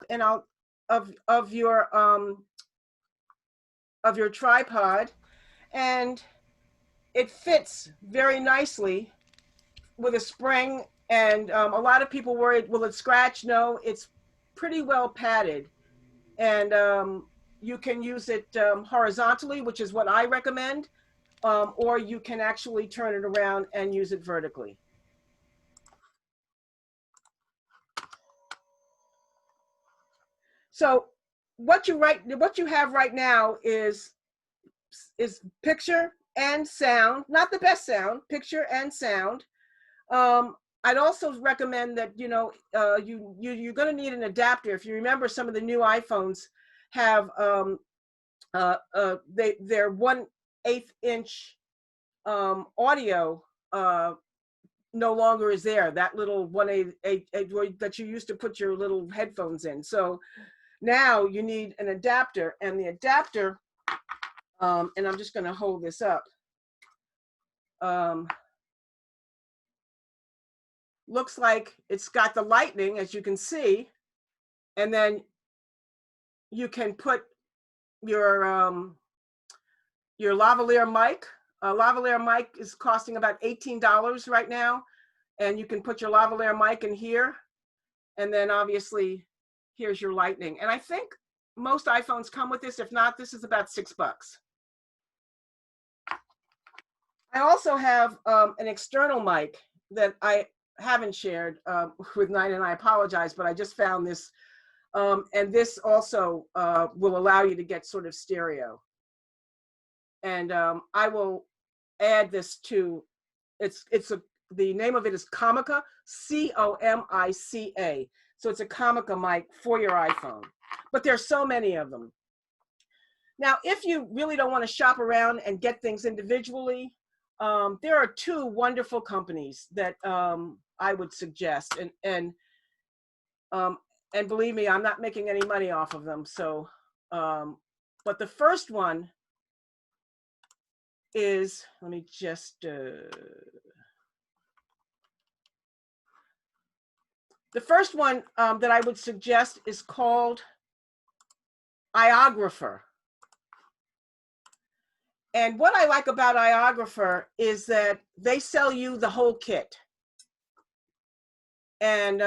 and of your tripod, and it fits very nicely with a spring. And a lot of people worried, will it scratch? No, it's pretty well padded, and you can use it horizontally, which is what I recommend, or you can actually turn it around and use it vertically. So what you have right now is picture and sound, not the best sound, picture and sound. I'd also recommend that, you're going to need an adapter. If you remember, some of the new iPhones have their 1/8 inch audio no longer is there. That little 1/8 that you used to put your little headphones in. So now you need an adapter, and the adapter, and I'm just going to hold this up. Looks like it's got the lightning, as you can see, and then you can put your lavalier mic. A lavalier mic is costing about $18 right now, and you can put your lavalier mic in here, and then obviously here's your lightning. And I think most iPhones come with this. If not, this is about $6. I also have an external mic that I haven't shared with Nina, and I apologize, but I just found this, and this also will allow you to get sort of stereo. And I will add this to, the name of it is Comica, C-O-M-I-C-A. So it's a Comica mic for your iPhone, but there's so many of them. Now, if you really don't want to shop around and get things individually, there are two wonderful companies that I would suggest, and believe me, I'm not making any money off of them. So, but the first one is, let me just, the first one that I would suggest is called Iographer. And what I like about Iographer is that they sell you the whole kit. And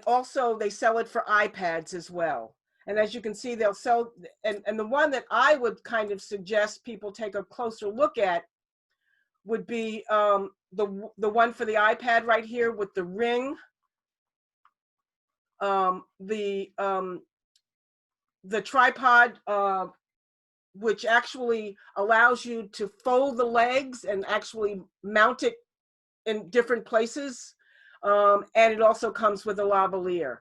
also they sell it for iPads as well. And as you can see, they'll sell, and the one that I would kind of suggest people take a closer look at would be the one for the iPad right here with the ring, the tripod, which actually allows you to fold the legs and actually mount it in different places. And it also comes with a lavalier.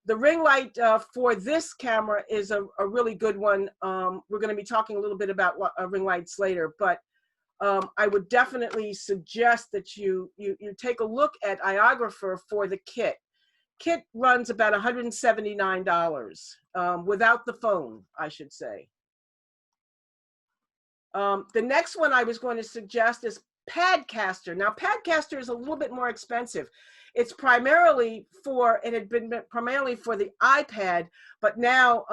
The ring light for this camera is a really good one. We're going to be talking a little bit about ring lights later, but I would definitely suggest that you take a look at Iographer for the kit. Kit runs about $179 without the phone, I should say. The next one I was going to suggest is Padcaster. Now, Padcaster is a little bit more expensive. It's primarily for, it had been primarily for the iPad, but now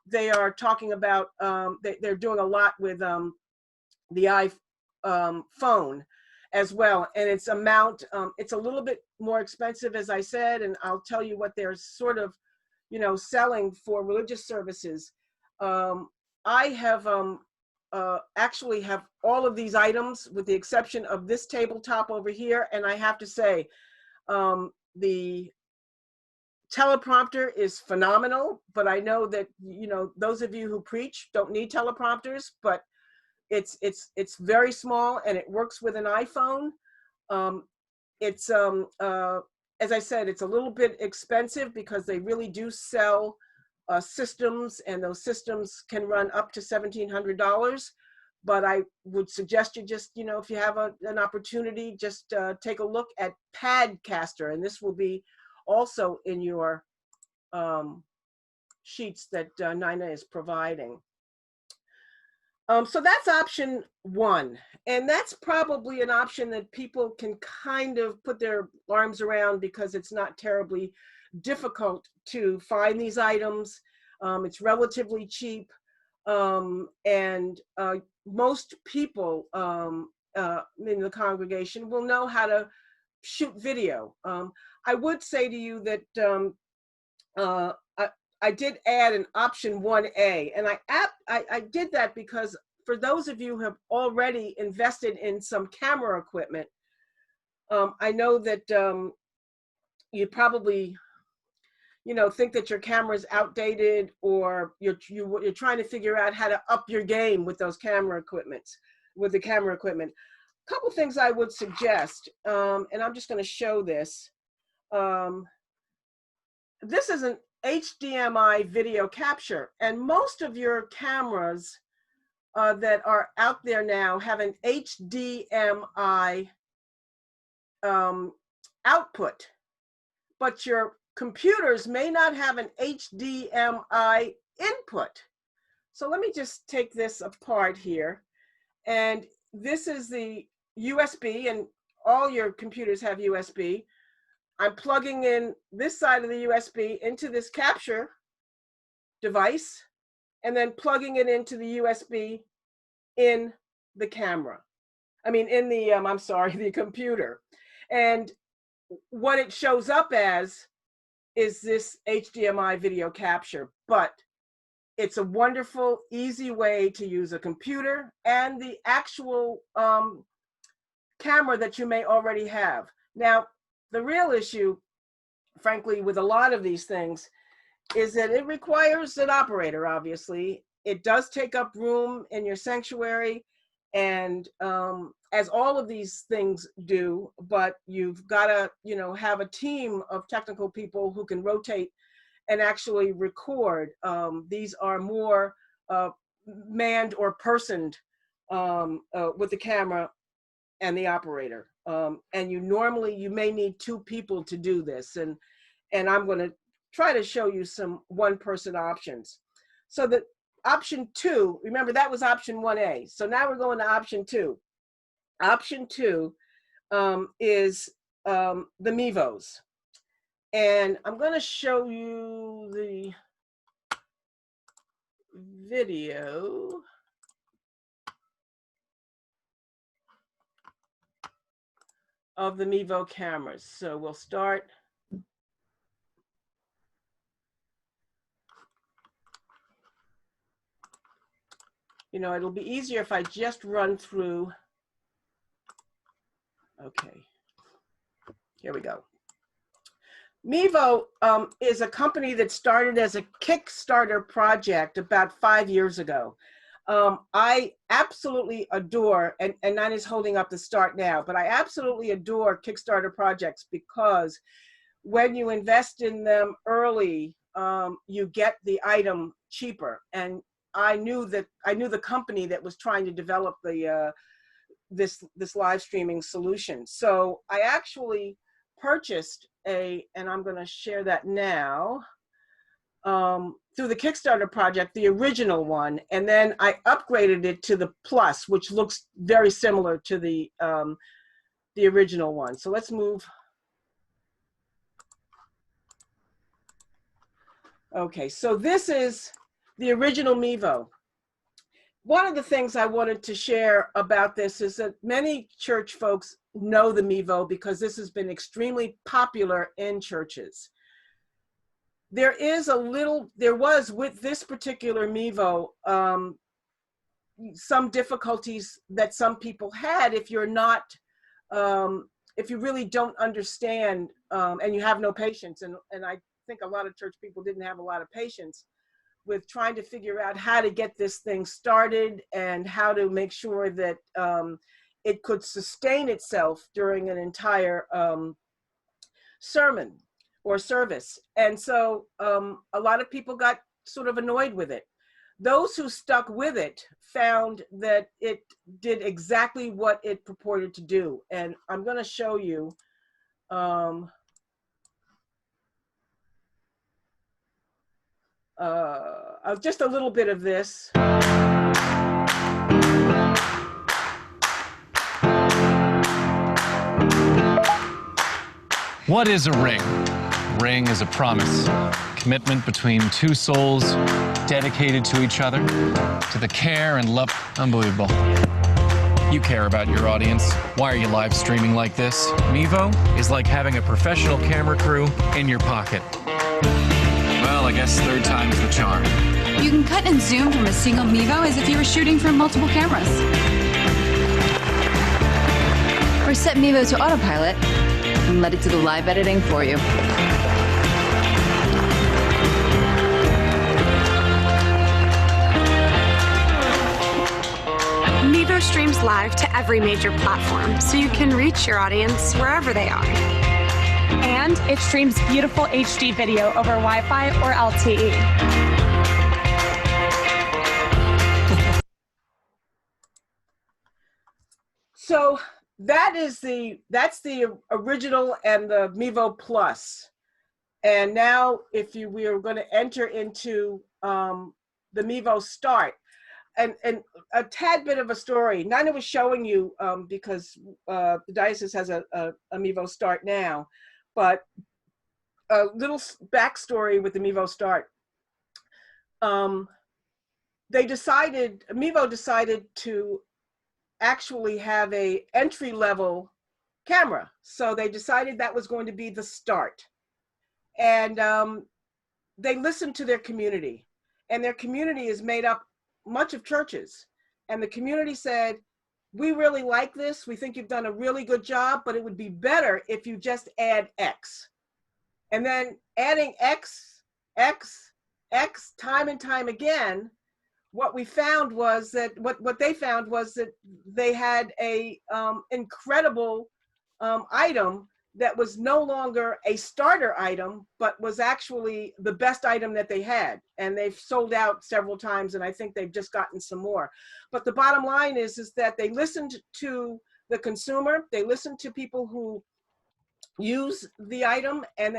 they are talking about, they're doing a lot with the iPhone as well. And it's a mount, it's a little bit more expensive, as I said, and I'll tell you what they're sort of, selling for religious services. I have actually have all of these items with the exception of this tabletop over here. And I have to say, the teleprompter is phenomenal, but I know that, those of you who preach don't need teleprompters, but it's very small and it works with an iPhone. As I said, it's a little bit expensive because they really do sell systems, and those systems can run up to $1,700. But I would suggest you just, if you have an opportunity, just take a look at Padcaster, and this will be also in your sheets that Nina is providing. So that's option one, and that's probably an option that people can kind of put their arms around because it's not terribly difficult to find these items. It's relatively cheap, and most people in the congregation will know how to shoot video. I would say to you that I did add an option 1A, and I did that because for those of you who have already invested in some camera equipment, I know that you probably, think that your camera is outdated, or you're trying to figure out how to up your game with those camera equipment, with the camera equipment. A couple things I would suggest, and I'm just going to show this. This is an HDMI video capture, and most of your cameras that are out there now have an HDMI output, but your computers may not have an HDMI input. So let me just take this apart here, and this is the USB, and all your computers have USB. I'm plugging in this side of the USB into this capture device, and then plugging it into the USB in the camera. I mean, in the, the computer. And what it shows up as is this HDMI video capture, but it's a wonderful, easy way to use a computer and the actual camera that you may already have. Now, the real issue, frankly, with a lot of these things is that it requires an operator, obviously. It does take up room in your sanctuary, and as all of these things do, but you've got to, have a team of technical people who can rotate and actually record. These are more manned or personed with the camera and the operator. And you may need two people to do this. And I'm going to try to show you some one-person options. So the option 2, remember that was option 1A. So now we're going to option 2. Option 2 is the Mevos. And I'm going to show you the video. Of the Mevo cameras. So we'll start. It'll be easier if I just run through. Okay, here we go. Mevo is a company that started as a Kickstarter project about 5 years ago. I absolutely adore, and Nine is holding up the start now, but I absolutely adore Kickstarter projects because when you invest in them early, you get the item cheaper. And I knew the company that was trying to develop the this live streaming solution. So I actually purchased and I'm going to share that now. Through the Kickstarter project, the original one, and then I upgraded it to the Plus, which looks very similar to the original one. So let's move. Okay, so this is the original Mevo. One of the things I wanted to share about this is that many church folks know the Mevo because this has been extremely popular in churches. There was with this particular Mevo, some difficulties that some people had if you're not, if you really don't understand and you have no patience. And I think a lot of church people didn't have a lot of patience with trying to figure out how to get this thing started and how to make sure that it could sustain itself during an entire sermon or service. And so a lot of people got sort of annoyed with it. Those who stuck with it found that it did exactly what it purported to do. And I'm going to show you just a little bit of this. What is a ring? ring is a promise. Commitment between two souls dedicated to each other, to the care and love. Unbelievable. You care about your audience. Why are you live streaming like this? Mevo is like having a professional camera crew in your pocket. Well, I guess third time's the charm. You can cut and zoom from a single Mevo as if you were shooting from multiple cameras. Or set Mevo to autopilot and let it do the live editing for you. Mevo streams live to every major platform, so you can reach your audience wherever they are. And it streams beautiful HD video over Wi-Fi or LTE. So that's the original and the Mevo Plus. And now we are going to enter into the Mevo Start. And a tad bit of a story. Nina was showing you because the diocese has a Mevo Start now, but a little backstory with the Mevo Start. Mevo decided to actually have a entry-level camera. So they decided that was going to be the Start. And they listened to their community, and their community is made up much of churches. And the community said, we really like this. We think you've done a really good job, but it would be better if you just add X. And then adding X, time and time again, what we found was that, what they found was that they had a incredible item that was no longer a starter item, but was actually the best item that they had. And they've sold out several times, and I think they've just gotten some more. But the bottom line is that they listened to the consumer, they listened to people who use the item, and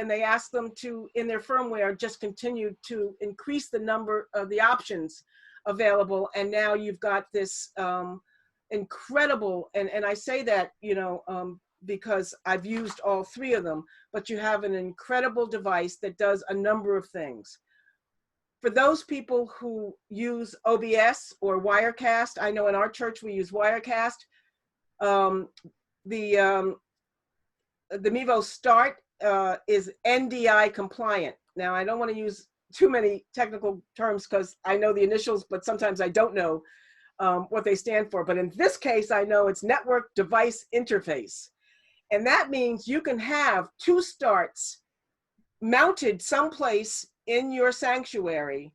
they asked them to, in their firmware, just continue to increase the number of the options available. And now you've got this incredible, and I say that, because I've used all three of them, but you have an incredible device that does a number of things. For those people who use OBS or Wirecast, I know in our church we use Wirecast. The Mevo Start is NDI compliant. Now, I don't want to use too many technical terms because I know the initials, but sometimes I don't know what they stand for. But in this case, I know it's Network Device Interface. And that means you can have two Starts mounted someplace in your sanctuary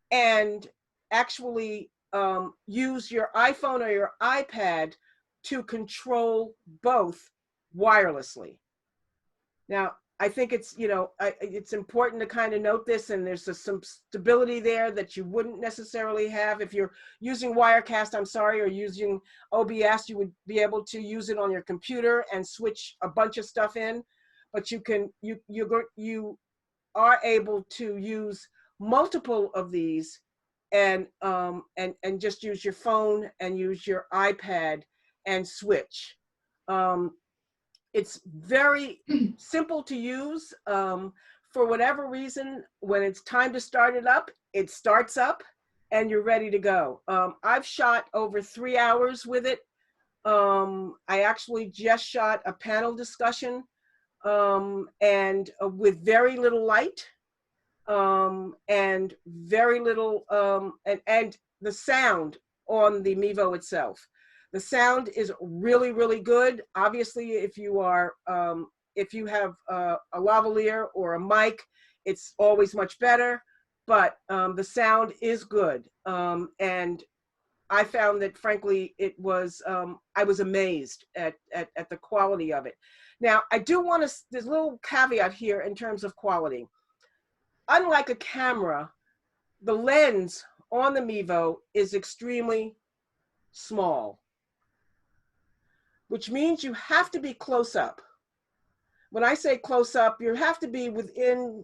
and actually use your iPhone or your iPad to control both wirelessly. Now, I think it's, it's important to kind of note this, and there's some stability there that you wouldn't necessarily have if you're using Wirecast, or using OBS. You would be able to use it on your computer and switch a bunch of stuff in, but you are able to use multiple of these and just use your phone and use your iPad and switch. It's very simple to use. For whatever reason, when it's time to start it up, it starts up and you're ready to go. I've shot over 3 hours with it. I actually just shot a panel discussion and with very little light and very little, and the sound on the Mevo itself. The sound is really, really good. Obviously, if you have a lavalier or a mic, it's always much better, but the sound is good. And I found that, frankly, it was, I was amazed at the quality of it. Now, I do want to, there's a little caveat here in terms of quality. Unlike a camera, the lens on the Mevo is extremely small, which means you have to be close up. When I say close up, you have to be within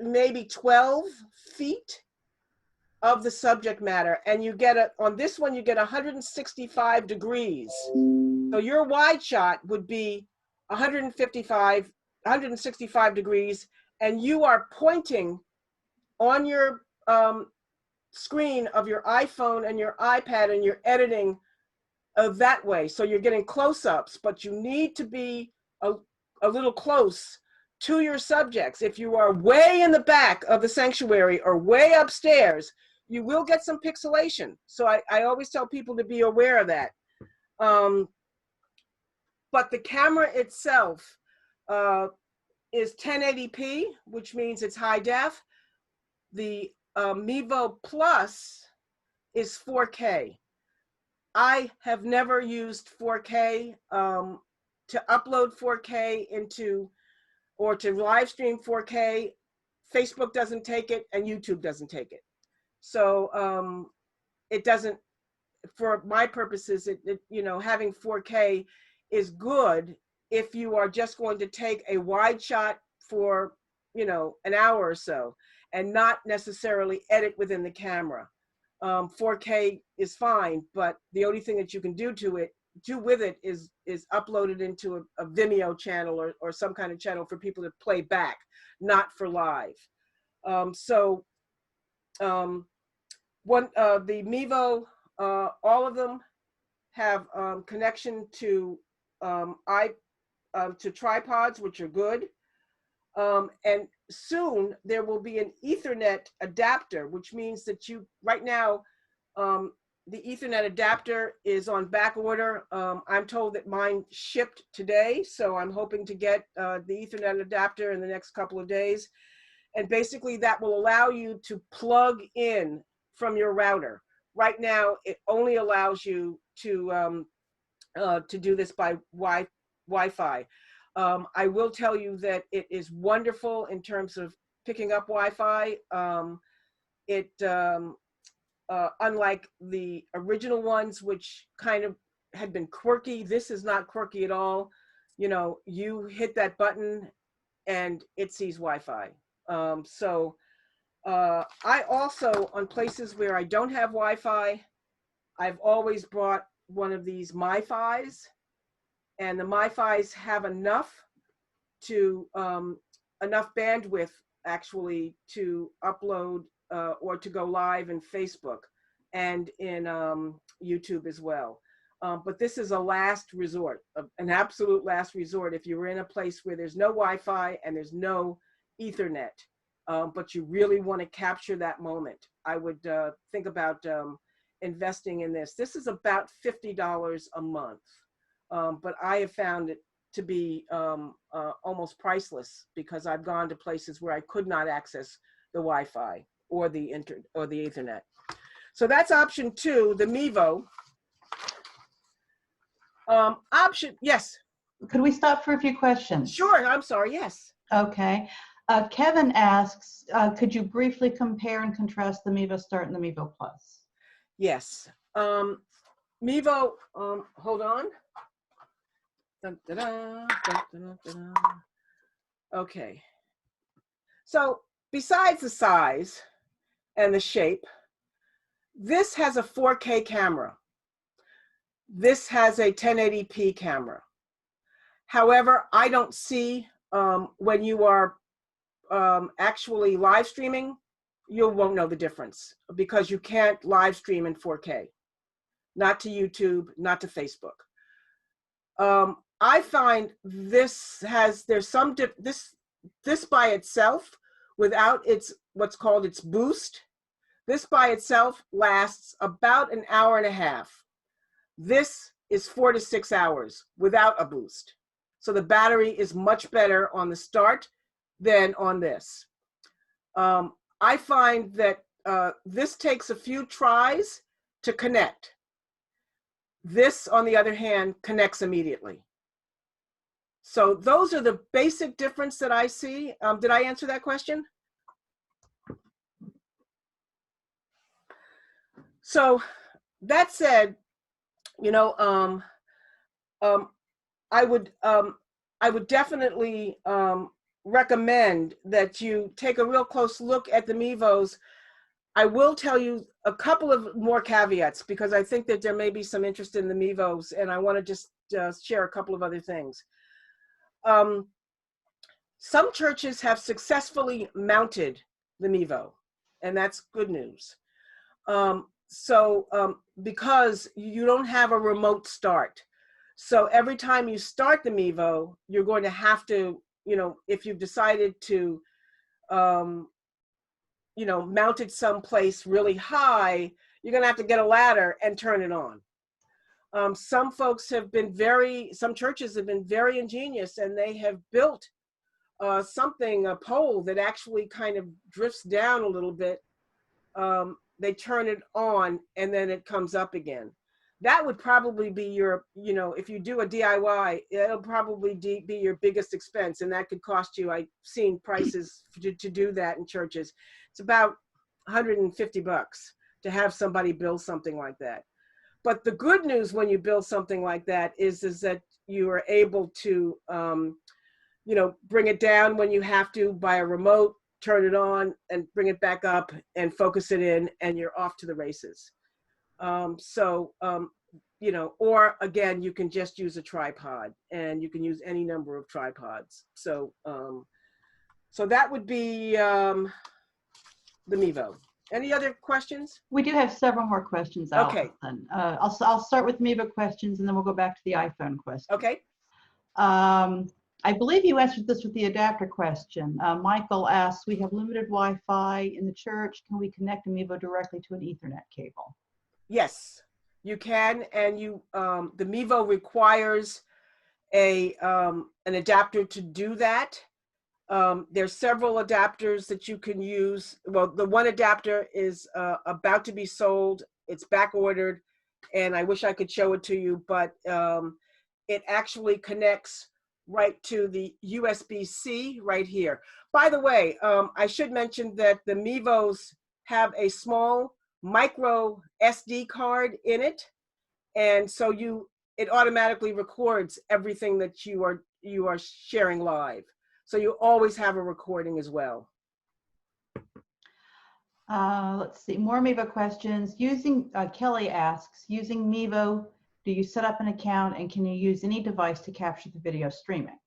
maybe 12 feet of the subject matter. And you get on this one, you get 165 degrees. So your wide shot would be 155 165 degrees, and you are pointing on your screen of your iPhone and your iPad, and you're editing that way. So you're getting close-ups, but you need to be a little close to your subjects. If you are way in the back of the sanctuary or way upstairs, you will get some pixelation. So I always tell people to be aware of that. But the camera itself is 1080p, which means it's high def. The Mevo Plus is 4K. I have never used 4K to upload 4K into, or to live stream 4K. Facebook doesn't take it and YouTube doesn't take it. So it doesn't, for my purposes, you know, having 4K is good if you are just going to take a wide shot for, you know, an hour or so and not necessarily edit within the camera. 4K is fine, but the only thing that you can do with it is upload it into a Vimeo channel or some kind of channel for people to play back, not for live. The Mevo, all of them have connection to tripods, which are good. And soon there will be an Ethernet adapter, which means that right now, the Ethernet adapter is on back order. I'm told that mine shipped today, so I'm hoping to get the Ethernet adapter in the next couple of days. And basically that will allow you to plug in from your router. Right now, it only allows you to do this by Wi-Fi. I will tell you that it is wonderful in terms of picking up Wi-Fi. Unlike the original ones, which kind of had been quirky, this is not quirky at all. You know, you hit that button and it sees Wi-Fi. I also, on places where I don't have Wi-Fi, I've always brought one of these MiFis, and the MiFis have enough bandwidth actually to upload or to go live in Facebook and in YouTube as well. But this is a last resort, an absolute last resort. If you're in a place where there's no Wi-Fi and there's no Ethernet, but you really want to capture that moment, I would think about investing in this. This is about $50 a month, but I have found it to be almost priceless because I've gone to places where I could not access the Wi-Fi or the Ethernet. So that's option 2, the Mevo. Yes. Could we stop for a few questions? Sure, I'm sorry, yes. Okay. Kevin asks, could you briefly compare and contrast the Mevo Start and the Mevo Plus? Yes. Mevo, hold on. Dun, dun, dun, dun, dun, dun, dun. Okay. So besides the size and the shape, this has a 4K camera. This has a 1080p camera. However, I don't see when you are actually live streaming, you won't know the difference because you can't live stream in 4K, not to YouTube, not to Facebook. I find this by itself, without what's called its boost, this by itself lasts about an hour and a half. This is 4 to 6 hours without a boost. So the battery is much better on the Start than on this. I find that this takes a few tries to connect. This, on the other hand, connects immediately. So those are the basic difference that I see. Did I answer that question? So that said, you know, I would definitely recommend that you take a real close look at the Mevos. I will tell you a couple of more caveats because I think that there may be some interest in the Mevos, and I want to just share a couple of other things. Some churches have successfully mounted the Mevo, and that's good news. Because you don't have a remote start. So every time you start the Mevo, you're going to have to, if you've decided to, mount it someplace really high, you're going to have to get a ladder and turn it on. Some churches have been very ingenious, and they have built a pole that actually kind of drifts down a little bit. They turn it on and then it comes up again. That would probably be your, if you do a DIY, it'll probably be your biggest expense, and that could cost you, I've seen prices to do that in churches. It's about $150 to have somebody build something like that. But the good news when you build something like that is that you are able to, bring it down when you have to by a remote, turn it on and bring it back up and focus it in, and you're off to the races. Or again, you can just use a tripod, and you can use any number of tripods. So that would be the Mevo. Any other questions? We do have several more questions, Allison. Okay. I'll start with Mevo questions, and then we'll go back to the iPhone questions. Okay. I believe you answered this with the adapter question. Michael asks, we have limited Wi-Fi in the church. Can we connect a Mevo directly to an Ethernet cable? Yes, you can. And the Mevo requires an adapter to do that. There's several adapters that you can use. Well, the one adapter is about to be sold. It's back ordered, and I wish I could show it to you, but it actually connects right to the USB-C right here. By the way, I should mention that the Mevos have a small micro SD card in it, and so it automatically records everything that you are sharing live. So you always have a recording as well. Let's see, more Mevo questions. Kelly asks, using Mevo, do you set up an account, and can you use any device to capture the video streaming?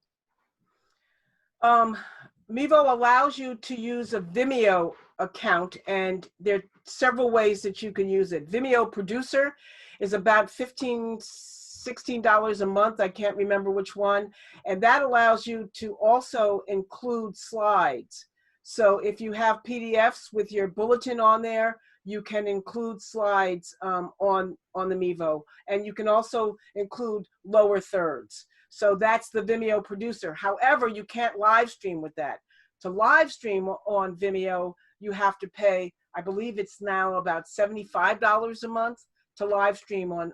Mevo allows you to use a Vimeo account, and there are several ways that you can use it. Vimeo Producer is about $16 a month. I can't remember which one. And that allows you to also include slides. So if you have PDFs with your bulletin on there, you can include slides on the Mevo. And you can also include lower thirds. So that's the Vimeo Producer. However, you can't live stream with that. To live stream on Vimeo, you have to pay, I believe it's now about $75 a month to live stream on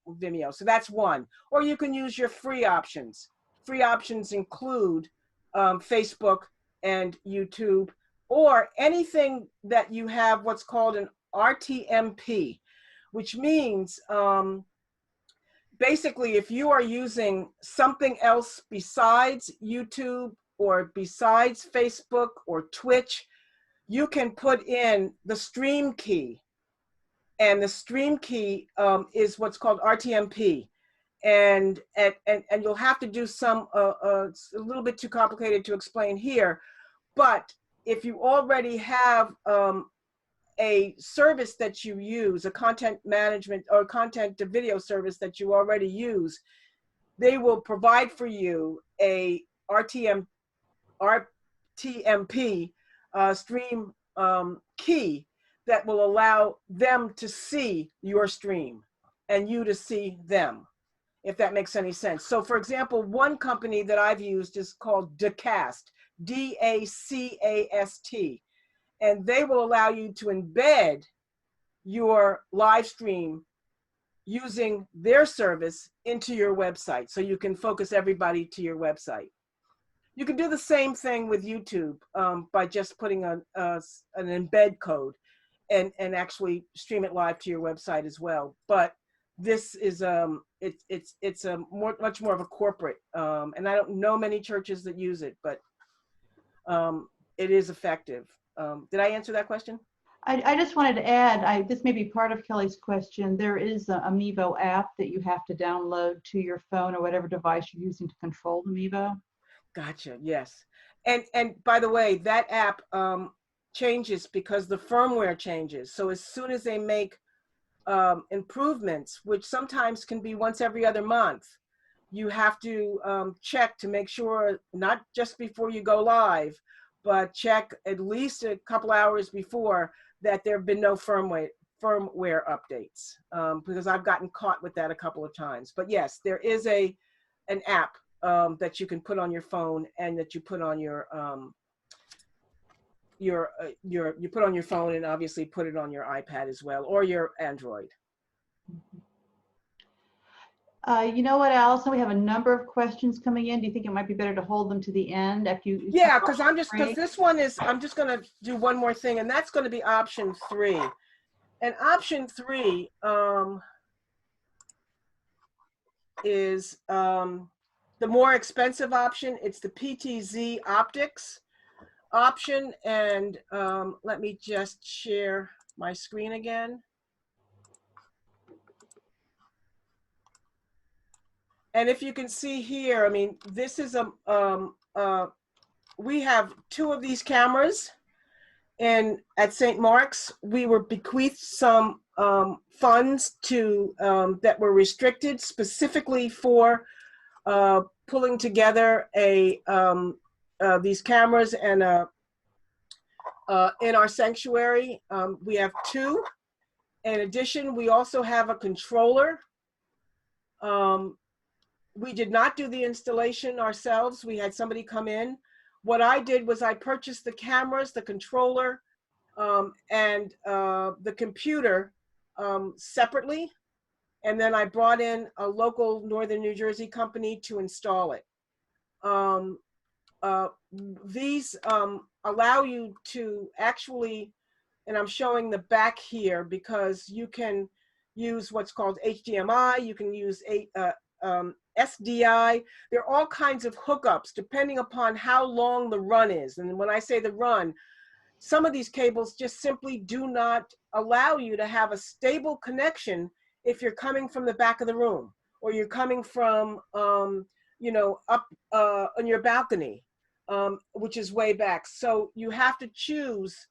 Vimeo. So that's one. Or you can use your free options. Free options include Facebook and YouTube, or anything that you have what's called an Rtmp, which means basically if you are using something else besides YouTube or besides Facebook or Twitch, you can put in the stream key. And the stream key is what's called Rtmp. And you'll have to do it's a little bit too complicated to explain here, but if you already have a service that you use, a content management or content to video service that you already use, they will provide for you a Rtmp stream key that will allow them to see your stream and you to see them, if that makes any sense. So for example, one company that I've used is called Dacast, D-A-C-A-S-T, and they will allow you to embed your live stream using their service into your website, so you can focus everybody to your website. You can do the same thing with YouTube by just putting an embed code and actually stream it live to your website as well. But this is it's a much more of a corporate, and I don't know many churches that use it, but it is effective. Did I answer that question? I just wanted to add, this may be part of Kelly's question. There is a Mevo app that you have to download to your phone or whatever device you're using to control the Mevo. Gotcha. Yes. And by the way, that app changes because the firmware changes. So as soon as they make improvements, which sometimes can be once every other month, you have to check to make sure, not just before you go live, but check at least a couple hours before that there have been no firmware updates, because I've gotten caught with that a couple of times. But yes, there is an app that you can put on your phone and that you put on your you put on your phone, and obviously put it on your iPad as well, or your Android. You know what, Allison? We have a number of questions coming in. Do you think it might be better to hold them to the end after you? Yeah, because this one is, I'm just going to do one more thing, and that's going to be option 3. And option 3 is the more expensive option. It's the PTZ optics option. And let me just share my screen again. And if you can see here, I mean, this is we have 2 of these cameras, and at St. Mark's, we were bequeathed some funds to that were restricted specifically for pulling together these cameras and in our sanctuary. We have 2. In addition, we also have a controller. We did not do the installation ourselves. We had somebody come in. What I did was I purchased the cameras, the controller, and the computer separately. And then I brought in a local Northern New Jersey company to install it. These allow you to actually, and I'm showing the back here because you can use what's called HDMI, you can use SDI. There are all kinds of hookups depending upon how long the run is. And when I say the run, some of these cables just simply do not allow you to have a stable connection if you're coming from the back of the room, or you're coming from, you know, up on your balcony, which is way back. So you have to choose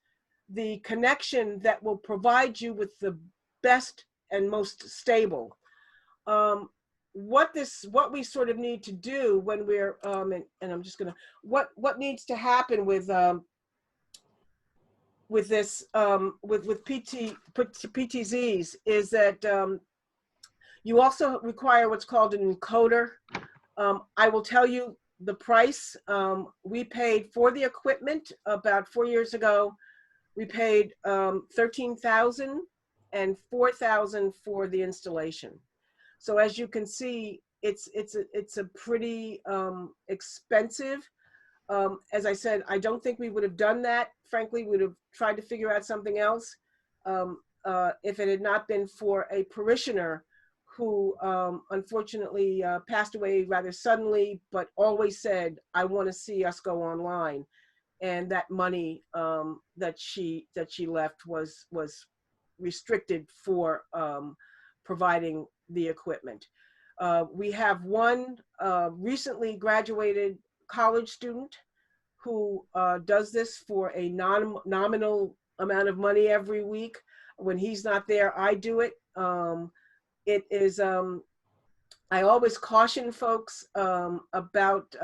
the connection that will provide you with the best and most stable. What we sort of need to do when we're and I'm just gonna, what needs to happen with this with PTZs is that you also require what's called an encoder. I will tell you the price. We paid for the equipment about 4 years ago. We paid $13,000 and $4,000 for the installation. So as you can see, it's a pretty expensive. As I said, I don't think we would have done that. Frankly, we would have tried to figure out something else if it had not been for a parishioner who unfortunately passed away rather suddenly, but always said, I want to see us go online. And that money that she left was restricted for providing the equipment. We have one recently graduated college student who does this for a nominal amount of money every week. When he's not there, I do it. It is, I always caution folks about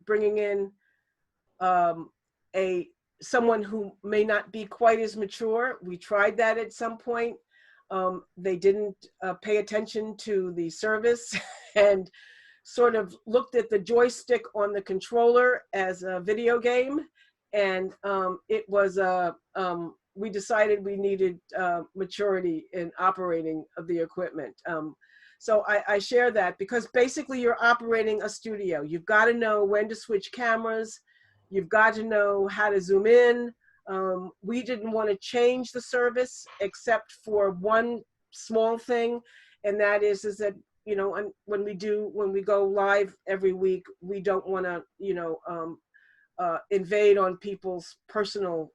bringing in someone who may not be quite as mature. We tried that at some point. They didn't pay attention to the service and sort of looked at the joystick on the controller as a video game. And it was, we decided we needed maturity in operating of the equipment. So I share that because basically you're operating a studio. You've got to know when to switch cameras. You've got to know how to zoom in. We didn't want to change the service except for one small thing, and that is that, you know, when we go live every week, we don't want to, you know, invade on people's personal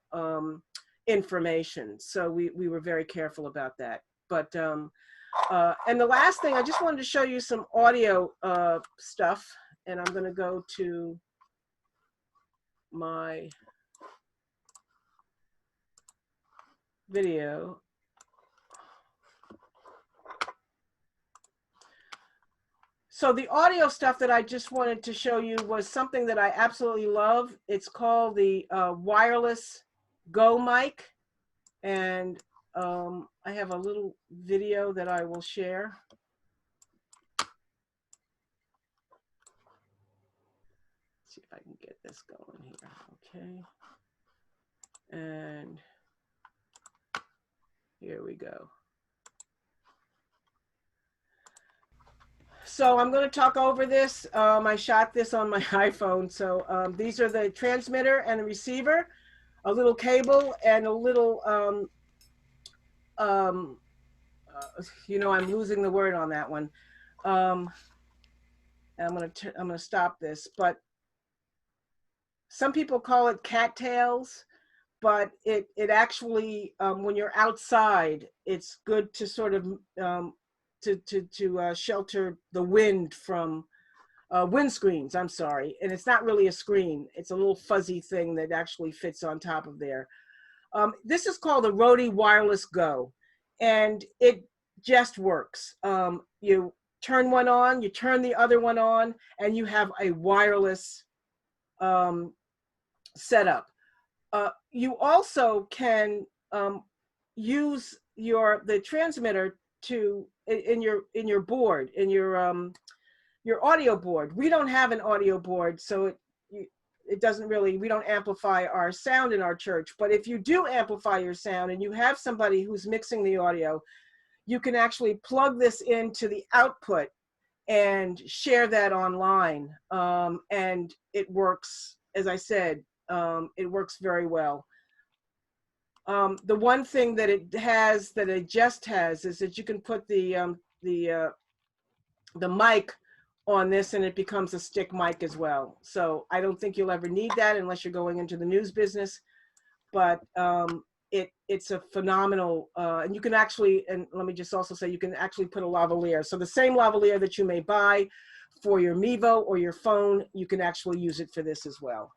information. So we were very careful about that. But and the last thing, I just wanted to show you some audio stuff, and I'm going to go to my video. So the audio stuff that I just wanted to show you was something that I absolutely love. It's called the Wireless Go mic. And I have a little video that I will share. Let's see if I can get this going here. Okay. And here we go. So I'm going to talk over this. I shot this on my iPhone. So these are the transmitter and the receiver, a little cable, and a little, you know, I'm losing the word on that one. I'm going to stop this, but some people call it cattails, but it actually, when you're outside, it's good to sort of, to shelter the wind from windscreens, I'm sorry. And it's not really a screen. It's a little fuzzy thing that actually fits on top of there. This is called the Roadie Wireless Go, and it just works. You turn one on, you turn the other one on, and you have a wireless setup. You also can use the transmitter to in your board, in your audio board. We don't have an audio board, so it doesn't really, we don't amplify our sound in our church. But if you do amplify your sound and you have somebody who's mixing the audio, you can actually plug this into the output and share that online. And it works, as I said, it works very well. The one thing that it has, that it just has, is that you can put the mic on this and it becomes a stick mic as well. So I don't think you'll ever need that unless you're going into the news business, but it's a phenomenal, and you can actually, and let me just also say, you can actually put a lavalier. So the same lavalier that you may buy for your Mevo or your phone, you can actually use it for this as well.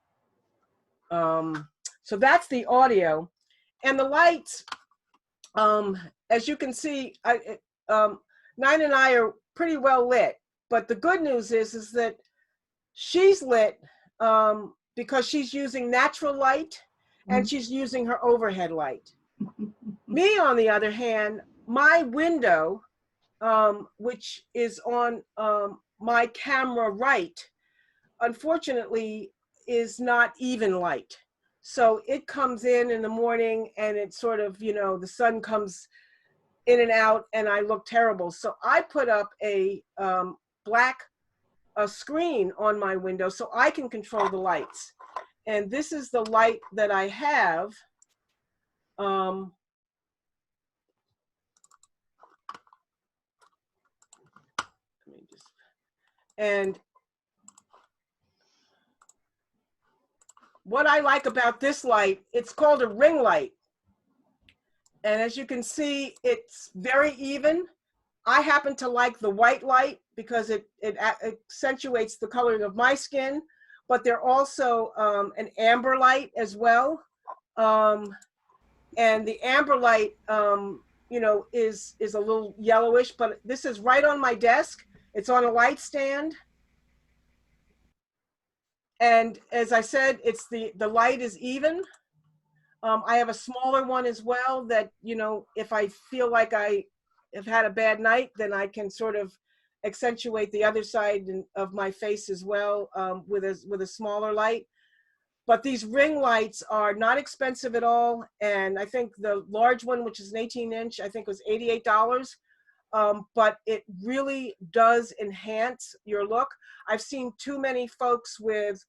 So that's the audio. And the lights, as you can see, Nine and I are pretty well lit. But the good news is that she's lit because she's using natural light and she's using her overhead light. Me, on the other hand, my window, which is on my camera right, unfortunately, is not even light. So it comes in the morning and it sort of, you know, the sun comes in and out and I look terrible. So I put up a black screen on my window so I can control the lights. And this is the light that I have. And what I like about this light, it's called a ring light. And as you can see, it's very even. I happen to like the white light because it accentuates the coloring of my skin, but they're also an amber light as well. And the amber light, you know, is a little yellowish, but this is right on my desk. It's on a light stand. And as I said, it's the light is even. I have a smaller one as well that, you know, if I feel like I have had a bad night, then I can sort of accentuate the other side of my face as well with a smaller light. But these ring lights are not expensive at all. And I think the large one, which is an 18-inch, I think was $88. But it really does enhance your look. I've seen too many folks with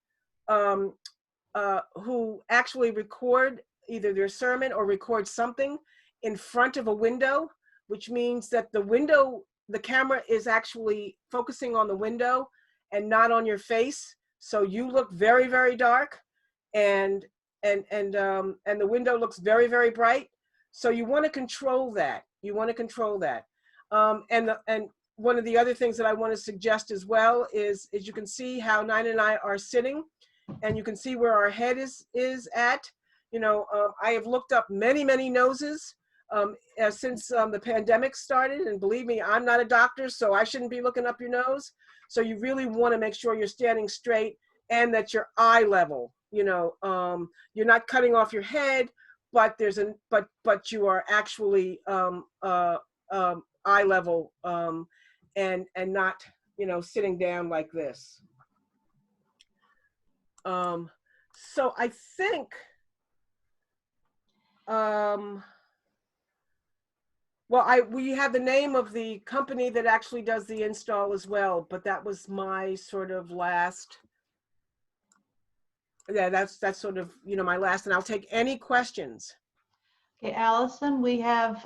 who actually record either their sermon or record something in front of a window, which means that the camera is actually focusing on the window and not on your face. So you look very, very dark, and the window looks very, very bright. So you want to control that. You want to control that. And one of the other things that I want to suggest as well is you can see how Nine and I are sitting. and you can see where our head is at. You know, I have looked up many noses since the pandemic started, and believe me, I'm not a doctor, so I shouldn't be looking up your nose. So you really want to make sure you're standing straight and that you're eye level. You know, you're not cutting off your head, but but you are actually eye level, and not, you know, sitting down like this. So I think, well, we have the name of the company that actually does the install as well, but that was my sort of last. Yeah, that's sort of, you know, my last, and I'll take any questions. Okay, Allison, we have,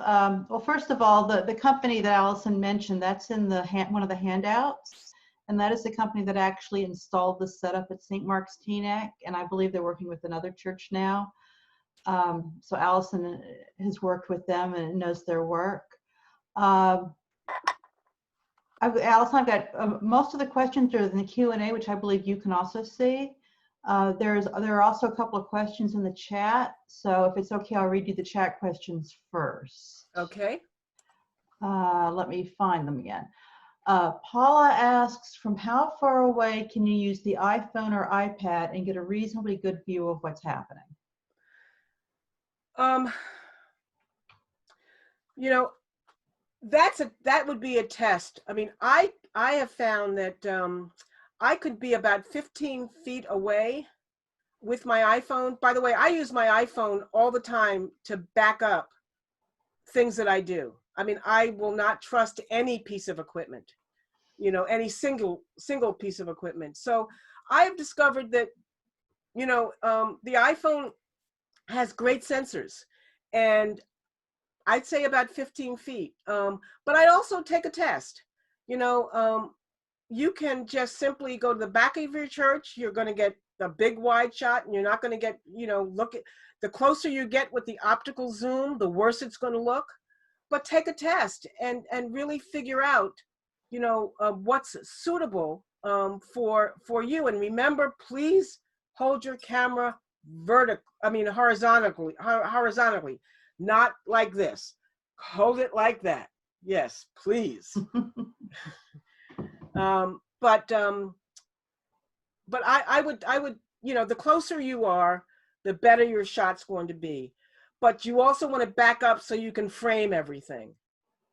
well, first of all, the company that Allison mentioned, that's in the one of the handouts, and that is the company that actually installed the setup at St. Mark's Teaneck, and I believe they're working with another church now. So Allison has worked with them and knows their work. Allison, I've got most of the questions are in the Q&A, which I believe you can also see. There are also a couple of questions in the chat. So if it's okay, I'll read you the chat questions first. Okay. Let me find them again. Paula asks, from how far away can you use the iPhone or iPad and get a reasonably good view of what's happening? You know, that would be a test. I mean, I have found that I could be about 15 feet away with my iPhone. By the way, I use my iPhone all the time to back up things that I do. I mean, I will not trust any piece of equipment, you know, any single piece of equipment. So I have discovered that, you know, the iPhone has great sensors, and I'd say about 15 feet. But I'd also take a test. You know, you can just simply go to the back of your church. You're going to get a big wide shot, and you're not going to get, you know, look at, the closer you get with the optical zoom, the worse it's going to look. But take a test and really figure out, you know, what's suitable for you. And remember, please hold your camera horizontally, not like this. Hold it like that. Yes, please. But I would, you know, the closer you are, the better your shot's going to be. But you also want to back up so you can frame everything.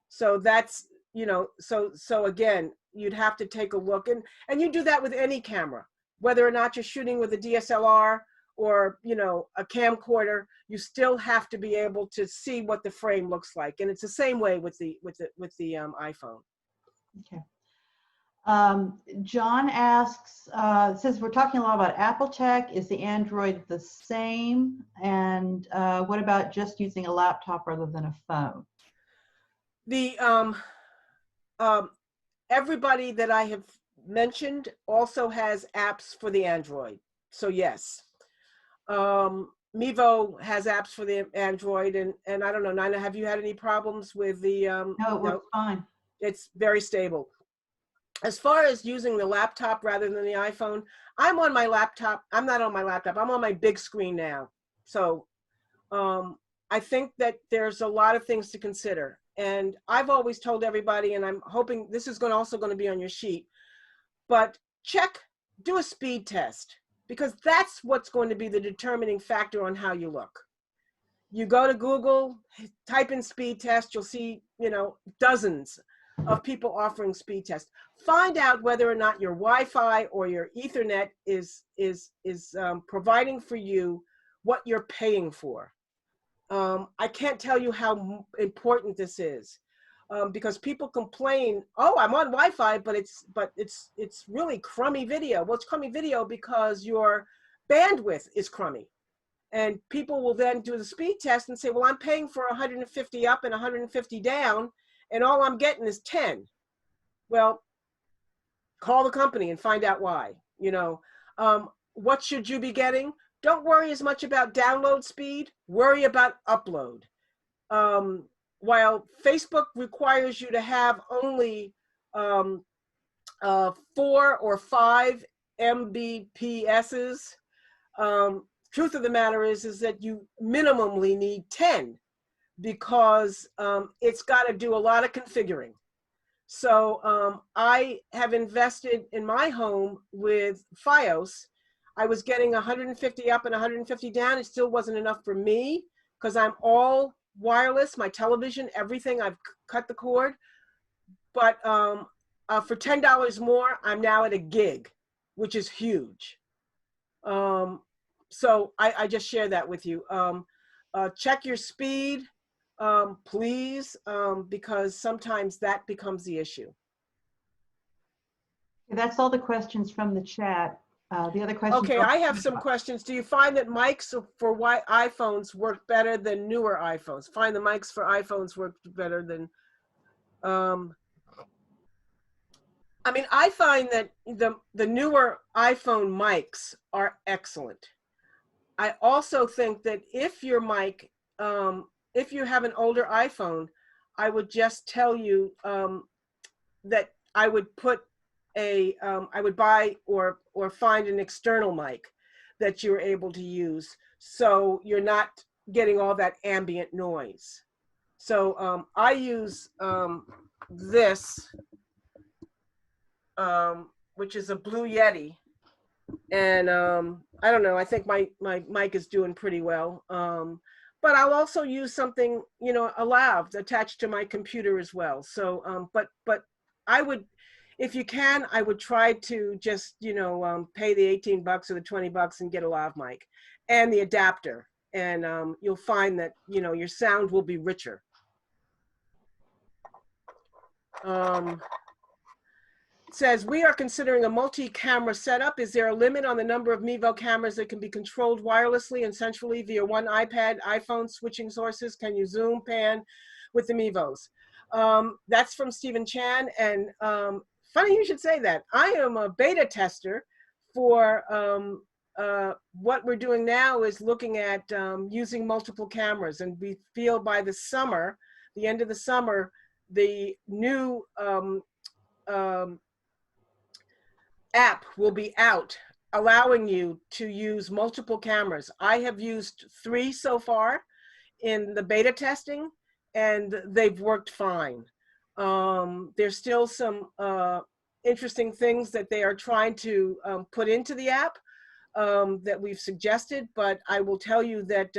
So that's, you know, so again, you'd have to take a look, and you do that with any camera, whether or not you're shooting with a DSLR or, you know, a camcorder. You still have to be able to see what the frame looks like, and it's the same way with the iPhone. Okay. John asks, says we're talking a lot about Apple tech. Is the Android the same? And what about just using a laptop rather than a phone? The everybody that I have mentioned also has apps for the Android. So yes, Mevo has apps for the Android, and I don't know, Nina, have you had any problems with the? No, it works fine. It's very stable. As far as using the laptop rather than the iPhone, I'm on my laptop. I'm not on my laptop. I'm on my big screen now. So I think that there's a lot of things to consider. And I've always told everybody, and I'm hoping this is also going to be on your sheet, but do a speed test, because that's what's going to be the determining factor on how you look. You go to Google, type in speed test, you'll see, you know, dozens of people offering speed tests. Find out whether or not your Wi-Fi or your Ethernet is providing for you what you're paying for. I can't tell you how important this is, because people complain, oh, I'm on Wi-Fi, but it's really crummy video. Well, it's crummy video because your bandwidth is crummy. And people will then do the speed test and say, well, I'm paying for 150 up and 150 down, and all I'm getting is 10. Well, call the company and find out why. You know, what should you be getting? Don't worry as much about download speed, worry about upload. While Facebook requires you to have only 4 or 5 Mbps's, Truth of the matter is that you minimally need 10 because it's got to do a lot of configuring. So I have invested in my home with FiOS. I was getting 150 up and 150 down. It still wasn't enough for me because I'm all wireless, my television, everything. I've cut the cord. But for $10 more, I'm now at a gig, which is huge. So I just share that with you. Check your speed, please, because sometimes that becomes the issue. That's all the questions from the chat. The other questions. Okay, I have some questions. Do you find that mics for iPhones work better than newer iPhones? Find the mics for iPhones work better than, I mean, I find that the newer iPhone mics are excellent. I also think that if your mic, if you have an older iPhone, I would just tell you that I would put I would buy or find an external mic that you're able to use, so you're not getting all that ambient noise. So I use this, which is a Blue Yeti, and I don't know, I think my mic is doing pretty well. But I'll also use something, you know, a lav attached to my computer as well. So, but I would, if you can, I would try to just, you know, pay the 18 bucks or the 20 bucks and get a lav mic and the adapter. And you'll find that, you know, your sound will be richer. It says, we are considering a multi-camera setup. Is there a limit on the number of Mevo cameras that can be controlled wirelessly and centrally via one iPad, iPhone switching sources? Can you zoom, pan with the Mevos? That's from Stephen Chan. And funny you should say that. I am a beta tester for what we're doing now is looking at using multiple cameras. And we feel by the summer, the end of the summer, the new app will be out, allowing you to use multiple cameras. I have used 3 so far in the beta testing, and they've worked fine. There's still some interesting things that they are trying to put into the app that we've suggested, but I will tell you that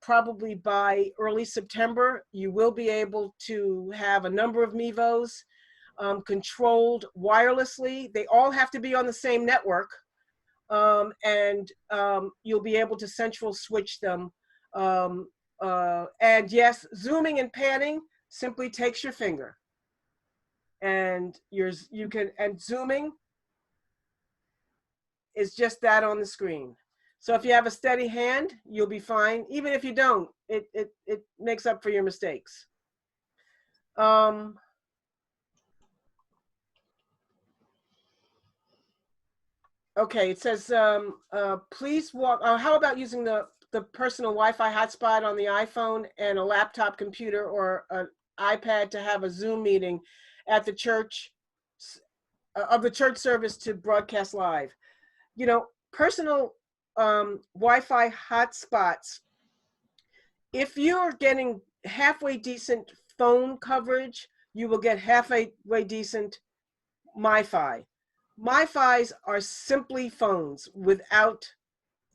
probably by early September, you will be able to have a number of Mevos controlled wirelessly. They all have to be on the same network, and you'll be able to central switch them. And yes, zooming and panning simply takes your finger, and and zooming is just that on the screen. So if you have a steady hand, you'll be fine. Even if you don't, it makes up for your mistakes. Okay, it says, please walk, how about using the personal Wi-Fi hotspot on the iPhone and a laptop computer or an iPad to have a Zoom meeting at the church, of the church service to broadcast live? You know, personal Wi-Fi hotspots, if you're getting halfway decent phone coverage, you will get halfway decent MiFi. MiFis are simply phones without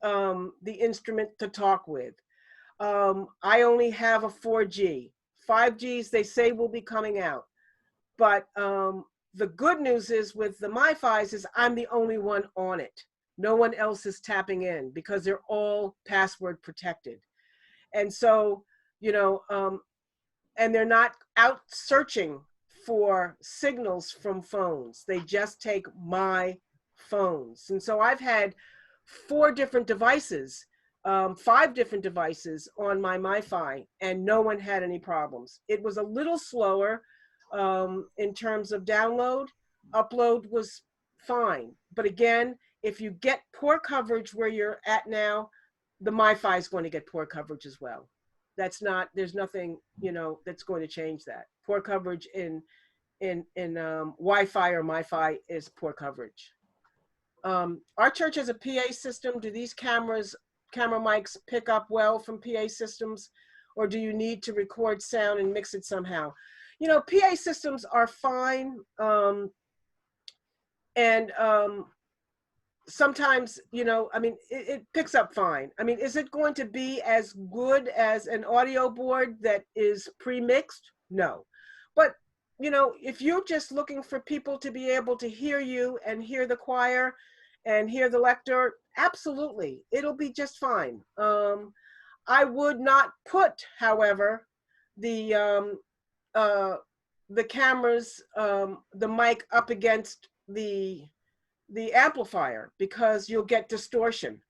the instrument to talk with. I only have a 4G. 5Gs, they say, will be coming out. But the good news is with the MiFis is I'm the only one on it. No one else is tapping in because they're all password protected. And so, you know, and they're not out searching for signals from phones. They just take my phones. And so I've had 4 different devices, 5 different devices on my MiFi, and no one had any problems. It was a little slower in terms of download. Upload was fine. But again, if you get poor coverage where you're at now, the MiFi is going to get poor coverage as well. That's not, there's nothing, you know, that's going to change that. Poor coverage in Wi-Fi or MiFi is poor coverage. Our church has a PA system. Do these camera mics pick up well from PA systems, or do you need to record sound and mix it somehow? You know, PA systems are fine. Sometimes, you know, I mean, it picks up fine. I mean, is it going to be as good as an audio board that is pre-mixed? No. But, you know, if you're just looking for people to be able to hear you and hear the choir and hear the lector, absolutely, it'll be just fine. I would not put, however, the cameras, the mic up against the amplifier, because you'll get distortion.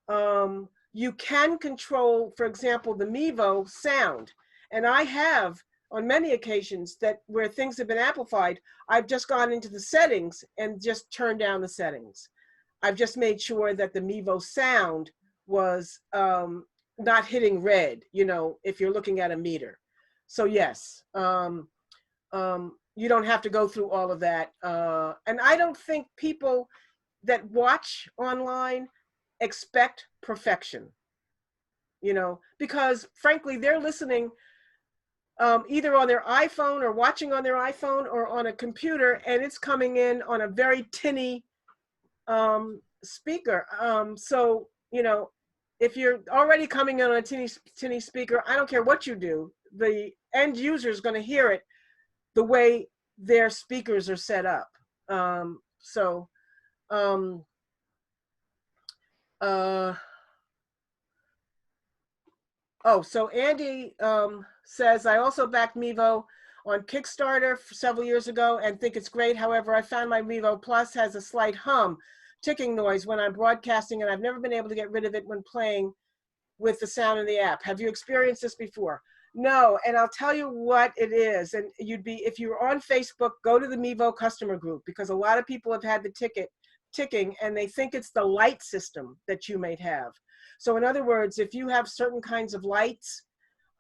You can control, for example, the Mevo sound. And I have, on many occasions, that where things have been amplified, I've just gone into the settings and just turned down the settings. I've just made sure that the Mevo sound was not hitting red, you know, if you're looking at a meter. So yes, you don't have to go through all of that. And I don't think people that watch online expect perfection, you know, because frankly, they're listening either on their iPhone or watching on their iPhone or on a computer, and it's coming in on a very tinny speaker. So, you know, if you're already coming in on a tinny speaker, I don't care what you do, the end user is going to hear it the way their speakers are set up. So Andy says, I also backed Mevo on Kickstarter several years ago and think it's great. However, I found my Mevo Plus has a slight hum, ticking noise when I'm broadcasting, and I've never been able to get rid of it when playing with the sound in the app. Have you experienced this before? No, and I'll tell you what it is. And if you're on Facebook, go to the Mevo customer group, because a lot of people have had the ticking and they think it's the light system that you may have. So in other words, if you have certain kinds of lights,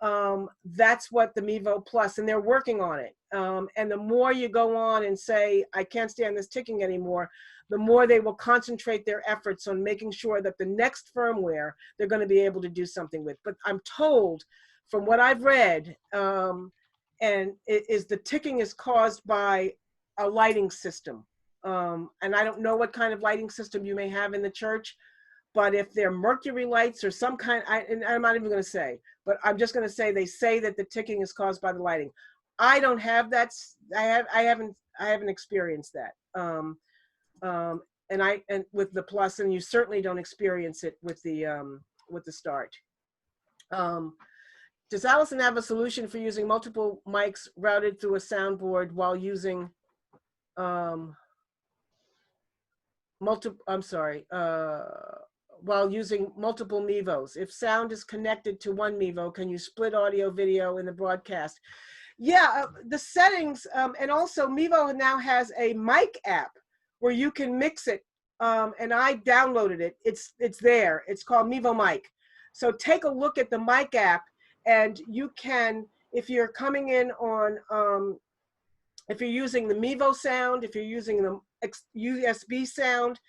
that's what the Mevo Plus, and they're working on it. And the more you go on and say, I can't stand this ticking anymore, the more they will concentrate their efforts on making sure that the next firmware they're going to be able to do something with. But I'm told, from what I've read, the ticking is caused by a lighting system. And I don't know what kind of lighting system you may have in the church, but if they're mercury lights or some kind, and I'm not even going to say, but I'm just going to say, they say that the ticking is caused by the lighting. I don't have that. I haven't experienced that. And with the Plus, and you certainly don't experience it with the Start. Does Allison have a solution for using multiple mics routed through a soundboard while using while using multiple Mevos? If sound is connected to one Mevo, can you split audio video in the broadcast? Yeah, the settings, and also Mevo now has a mic app where you can mix it, and I downloaded it. It's there. It's called Mevo Mic. So take a look at the mic app, and you can, if you're coming in on, if you're using the Mevo sound, if you're using the USB sound,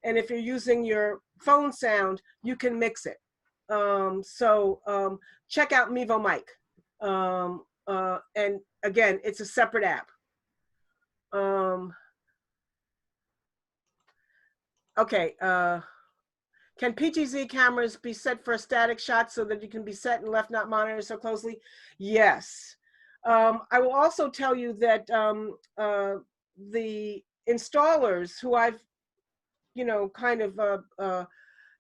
and if you're using your phone sound, you can mix it. Check out Mevo Mic. And again, it's a separate app. Okay. Can PTZ cameras be set for a static shot so that you can be set and left not monitored so closely? Yes. I will also tell you that the installers who I've, you know, kind of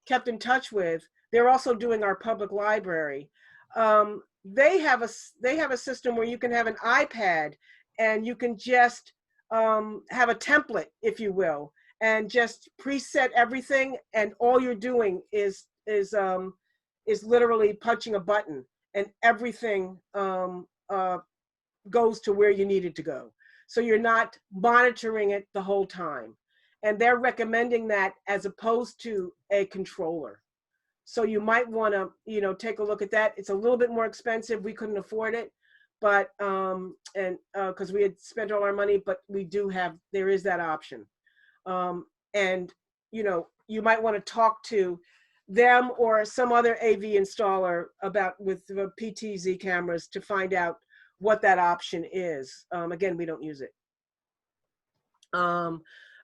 kept in touch with, they're also doing our public library. They have a system where you can have an iPad and you can just have a template, if you will, and just preset everything, and all you're doing is literally punching a button, and everything goes to where you need it to go. So you're not monitoring it the whole time. And they're recommending that as opposed to a controller. So you might want to, you know, take a look at that. It's a little bit more expensive. We couldn't afford it, but because we had spent all our money, but we do have, there is that option. And you know, you might want to talk to them or some other AV installer about with the PTZ cameras to find out what that option is. Again, we don't use it.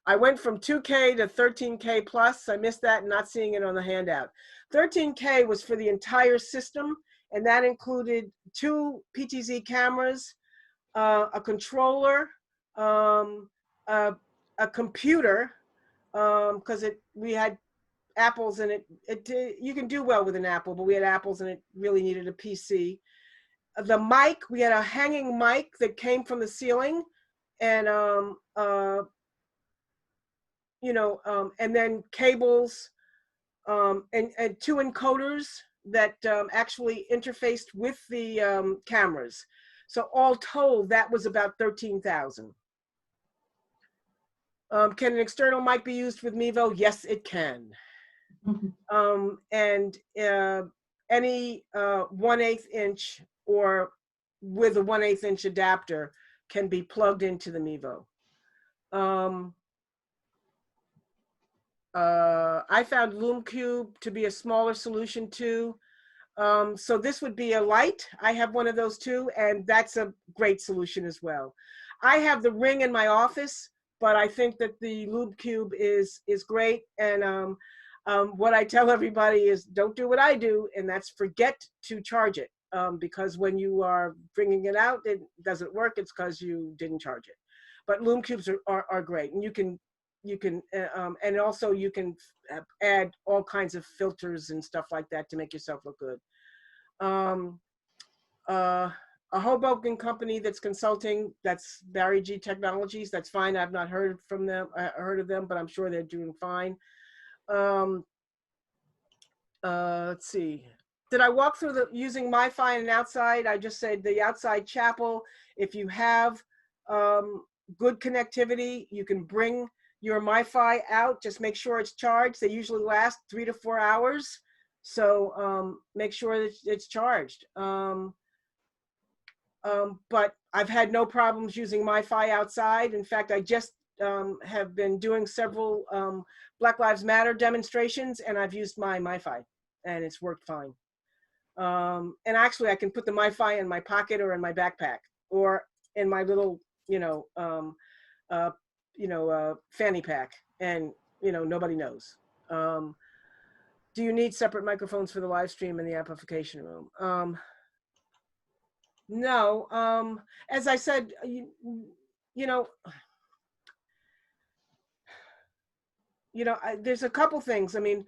I went from 2K to 13K plus. I missed that, not seeing it on the handout. 13K was for the entire system, and that included 2 PTZ cameras, a controller, a computer, because we had Apples and you can do well with an Apple, but we had Apples and it really needed a PC. The mic, we had a hanging mic that came from the ceiling, and you know, and then cables, and 2 encoders that actually interfaced with the cameras. So all told, that was about 13,000. Can an external mic be used with Mevo? Yes, it can. And any 1/8 inch or with a 1/8 inch adapter can be plugged into the Mevo. I found LoomCube to be a smaller solution too. So this would be a light. I have one of those too, and that's a great solution as well. I have the Ring in my office, but I think that the LoomCube is great. And what I tell everybody is don't do what I do, and that's forget to charge it. Because when you are bringing it out, it doesn't work. It's because you didn't charge it. But LoomCubes are great, and you can and also you can add all kinds of filters and stuff like that to make yourself look good. A Hoboken company that's consulting, that's Barry G Technologies. That's fine. I've not heard from them. Heard of them, but I'm sure they're doing fine. Let's see. Did I walk through the using MiFi and outside? I just said the outside chapel. If you have good connectivity, you can bring your MiFi out. Just make sure it's charged. They usually last 3 to 4 hours. So make sure that it's charged. But I've had no problems using MiFi outside. In fact, I just have been doing several Black Lives Matter demonstrations, and I've used my MiFi, and it's worked fine. And actually, I can put the MiFi in my pocket or in my backpack or in my little, fanny pack, and nobody knows. Do you need separate microphones for the live stream in the amplification room? No. As I said, there's a couple things. I mean,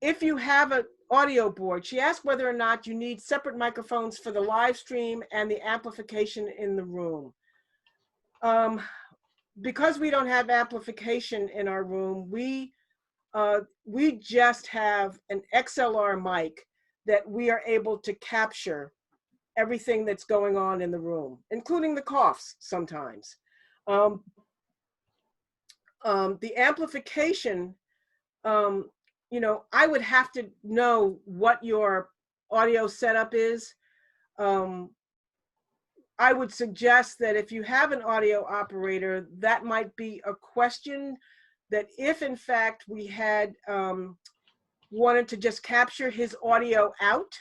if you have an audio board, she asked whether or not you need separate microphones for the live stream and the amplification in the room. Because we don't have amplification in our room, we just have an XLR mic that we are able to capture everything that's going on in the room, including the coughs sometimes. The amplification, I would have to know what your audio setup is. I would suggest that if you have an audio operator, that might be a question that if in fact we had wanted to just capture his audio out,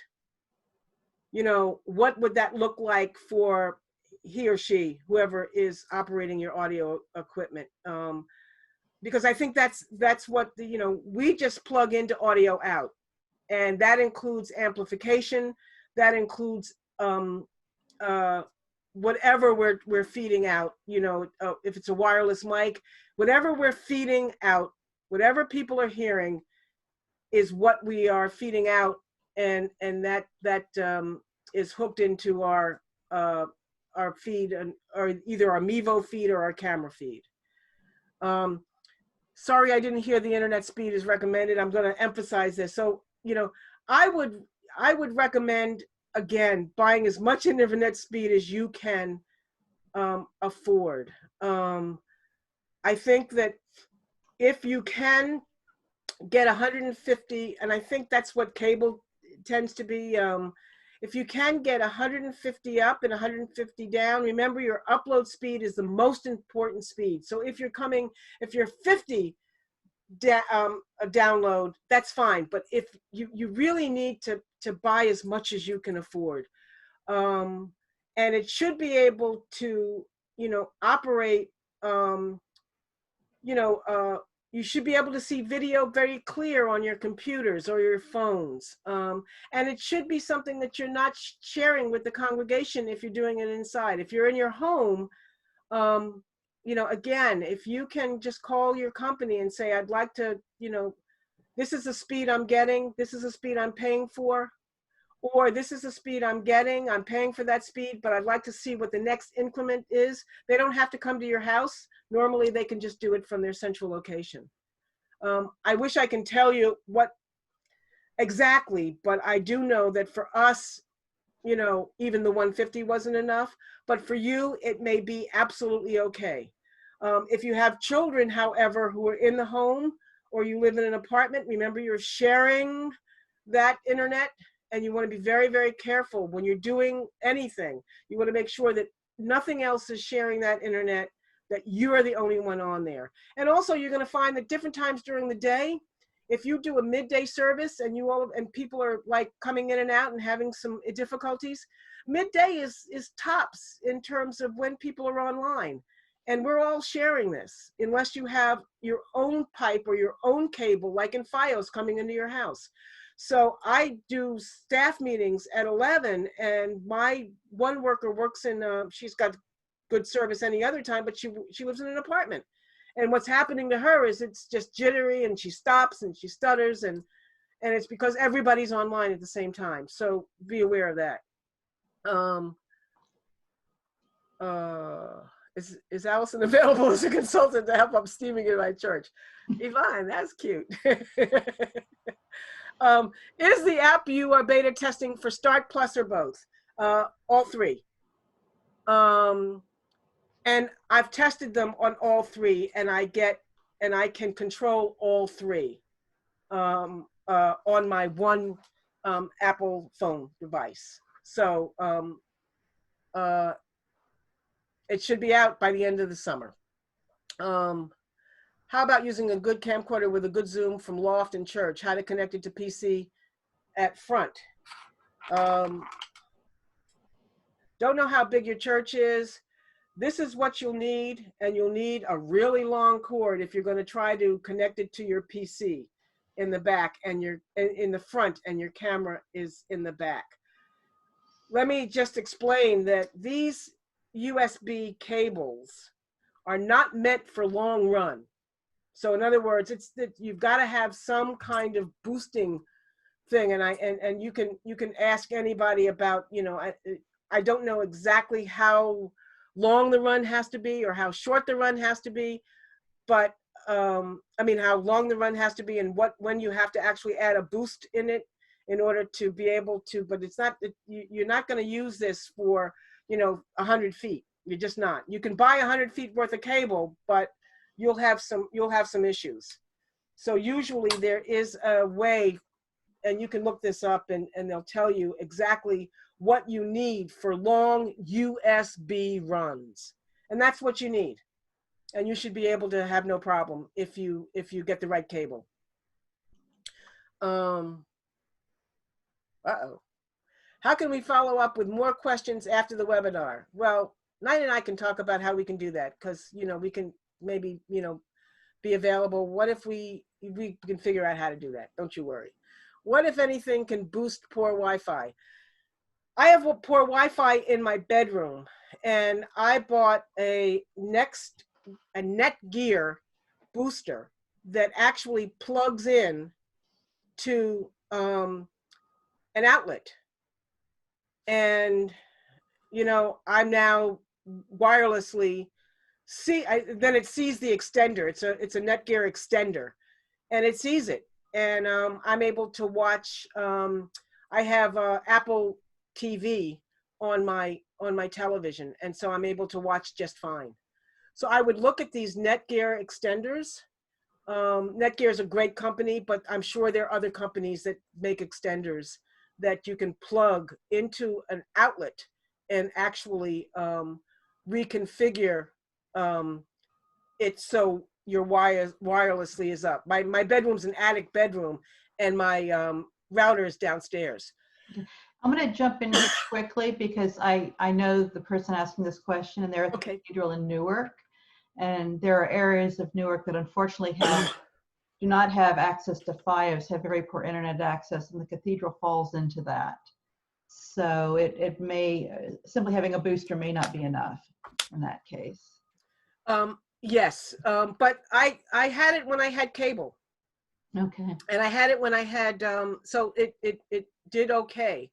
what would that look like for he or she, whoever is operating your audio equipment? Because I think that's what we just plug into audio out, and that includes amplification, that includes whatever we're feeding out, if it's a wireless mic, whatever we're feeding out, whatever people are hearing is what we are feeding out, and that is hooked into our feed, or either our Mevo feed or our camera feed. Sorry, I didn't hear the internet speed is recommended. I'm going to emphasize this. So, I would recommend, again, buying as much internet speed as you can afford. I think that if you can get 150, and I think that's what cable tends to be, if you can get 150 up and 150 down, remember your upload speed is the most important speed. So if you're 50, a download, that's fine. But if you really need to buy as much as you can afford, and it should be able to, operate, you should be able to see video very clear on your computers or your phones. And it should be something that you're not sharing with the congregation if you're doing it inside. If you're in your home, again, if you can just call your company and say, I'd like to, this is the speed I'm getting, this is the speed I'm paying for, or this is the speed I'm getting, I'm paying for that speed, but I'd like to see what the next increment is. They don't have to come to your house. Normally they can just do it from their central location. I wish I can tell you what exactly, but I do know that for us, even the 150 wasn't enough, but for you, it may be absolutely okay. If you have children, however, who are in the home, or you live in an apartment, remember you're sharing that internet, and you want to be very, very careful when you're doing anything. You want to make sure that nothing else is sharing that internet, that you are the only one on there. And also you're going to find that different times during the day, if you do a midday service and people are like coming in and out and having some difficulties, midday is tops in terms of when people are online. And we're all sharing this, unless you have your own pipe or your own cable, like in Fios coming into your house. So I do staff meetings at 11, and my one worker works in, she's got good service any other time, but she lives in an apartment. And what's happening to her is it's just jittery, and she stops and she stutters, and it's because everybody's online at the same time. So be aware of that. Is Allison available as a consultant to help up steaming in my church? Yvonne, that's cute. Is the app you are beta testing for Start Plus or both? All three. And I've tested them on all three, and I can control all three on my one Apple phone device. So it should be out by the end of the summer. How about using a good camcorder with a good zoom from loft and church? How to connect it to PC at front? Don't know how big your church is. This is what you'll need, and you'll need a really long cord if you're going to try to connect it to your PC in the back, and in the front, and your camera is in the back. Let me just explain that these USB cables are not meant for long run. So in other words, it's that you've got to have some kind of boosting thing, and you can ask anybody about, I don't know exactly how long the run has to be or how short the run has to be, but how long the run has to be, and when you have to actually add a boost in it in order to be able to, but it's not, you're not going to use this for 100 feet. You're just not. You can buy 100 feet worth of cable, but you'll have some issues. So usually there is a way, and you can look this up, and they'll tell you exactly what you need for long USB runs. And that's what you need. And you should be able to have no problem if you get the right cable. How can we follow up with more questions after the webinar? Well, Knight and I can talk about how we can do that, because we can maybe be available. What if we can figure out how to do that? Don't you worry. What, if anything, can boost poor Wi-Fi? I have poor Wi-Fi in my bedroom, and I bought a Netgear booster that actually plugs in to an outlet. And I'm now wirelessly then it sees the extender. It's a Netgear extender, and it sees it, and I'm able to watch. I have Apple TV on my television, and so I'm able to watch just fine. So I would look at these Netgear extenders. Netgear is a great company, but I'm sure there are other companies that make extenders that you can plug into an outlet and actually reconfigure it so your wires wirelessly is up. My bedroom's an attic bedroom, and my router is downstairs. I'm going to jump in here quickly because I know the person asking this question, and they're at the Okay. cathedral in Newark, and there are areas of Newark that unfortunately do not have access to FiOS, have very poor internet access, and the cathedral falls into that. So it may, simply having a booster may not be enough in that case. Yes, but I had it when I had cable. Okay. And I had it when I had, so it did okay.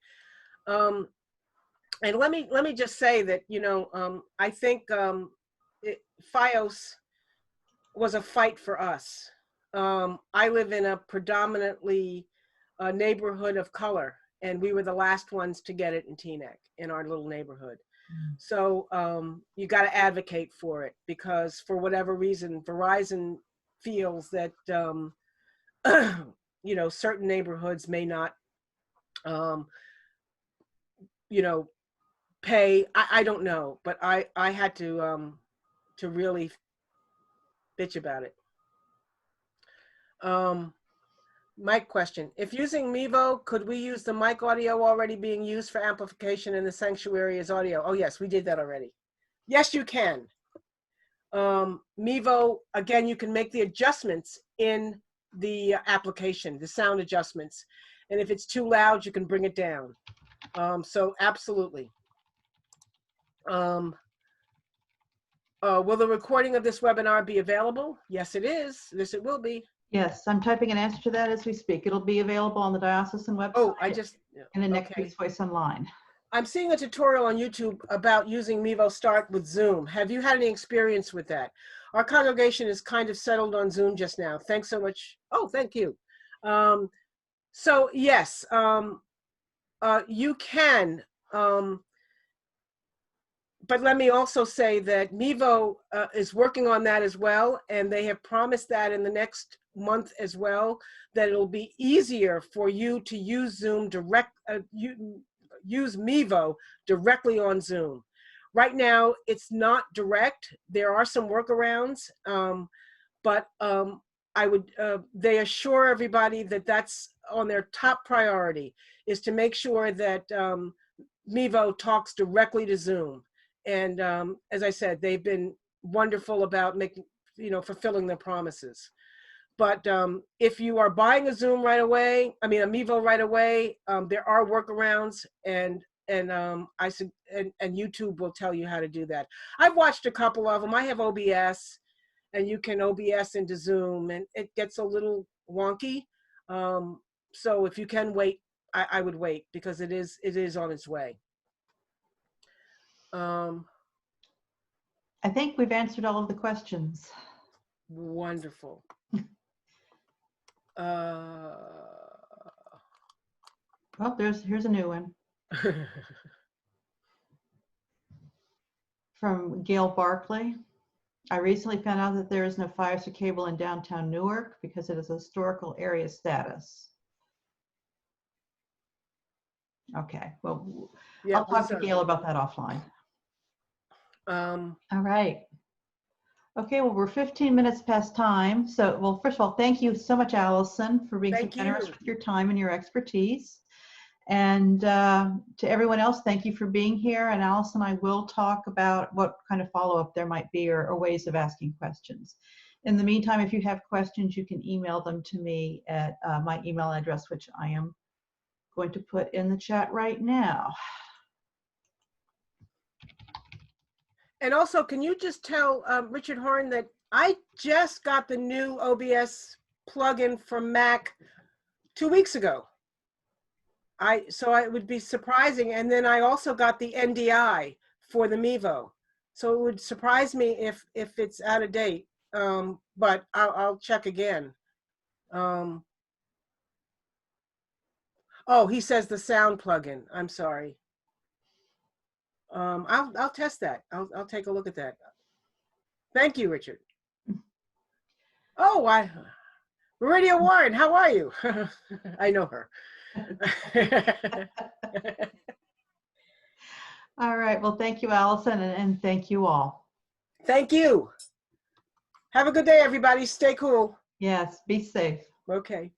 And let me just say that, you know, I think FiOS was a fight for us. I live in a predominantly neighborhood of color, and we were the last ones to get it in Teaneck, in our little neighborhood. So you got to advocate for it, because for whatever reason, Verizon feels that, you know, certain neighborhoods may not, you know, pay. I don't know, but I had to really bitch about it. Mic question: if using Mevo, could we use the mic audio already being used for amplification in the sanctuary as audio? Oh yes, we did that already. Yes, you can. Mevo, again, you can make the adjustments in the application, the sound adjustments. And if it's too loud, you can bring it down. So absolutely. Will the recording of this webinar be available? Yes, it is. Yes, it will be. Yes, I'm typing an answer to that as we speak. It'll be available on the diocesan website. Oh, I just, and the Next okay. Week's Voice Online. I'm seeing a tutorial on YouTube about using Mevo Start with Zoom. Have you had any experience with that? Our congregation is kind of settled on Zoom just now. Thanks so much. Oh, thank you. So yes, you can. But let me also say that Mevo is working on that as well, and they have promised that in the next month as well, that it'll be easier for you to use Zoom use Mevo directly on Zoom. Right now, it's not direct. There are some workarounds, but they assure everybody that that's on their top priority, is to make sure that Mevo talks directly to Zoom. And as I said, they've been wonderful about making, you know, fulfilling their promises. But if you are buying a Zoom right away, I mean a Mevo right away, there are workarounds, and YouTube will tell you how to do that. I've watched a couple of them. I have OBS, and you can OBS into Zoom, and it gets a little wonky. So if you can wait, I would wait, because it is on its way. I think we've answered all of the questions. Wonderful. Well, here's a new one from Gail Barkley. I recently found out that there is no FiOS or cable in downtown Newark because it is a historical area status. Okay, well, Yeah, I'll talk to Gail about that offline. All right. Okay, well, we're 15 minutes past time. So, well, first of all, thank you so much, Allison, for being so generous with your time and your expertise. And to everyone else, thank you for being here. And Allison and I will talk about what kind of follow-up there might be, or ways of asking questions. In the meantime, if you have questions, you can email them to me at my email address, which I am going to put in the chat right now. And also, can you just tell Richard Horn that I just got the new OBS plugin from Mac 2 weeks ago. So it would be surprising. And then I also got the NDI for the Mevo. So it would surprise me if it's out of date, but I'll check again. Oh, he says the sound plugin. I'm sorry. I'll test that. I'll take a look at that. Thank you, Richard. Oh, Meridia Warren, how are you? I know her. All right. Well, thank you, Allison, and thank you all. Thank you. Have a good day, everybody. Stay cool. Yes, be safe. Okay.